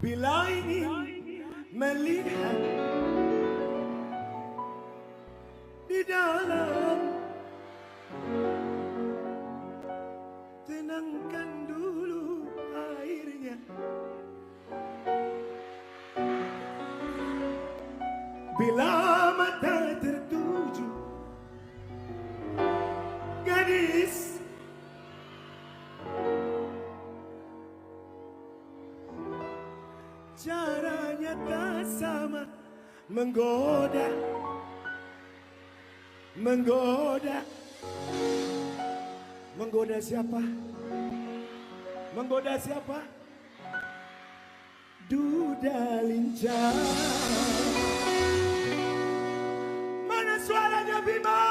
Bila ingin melihat di dalam, tenangkan dulu airnya. Bila mata tertuju gadis, caranya tak sama, menggoda, menggoda. Menggoda siapa? Menggoda siapa? Duda lincah. Mana suaranya Bima?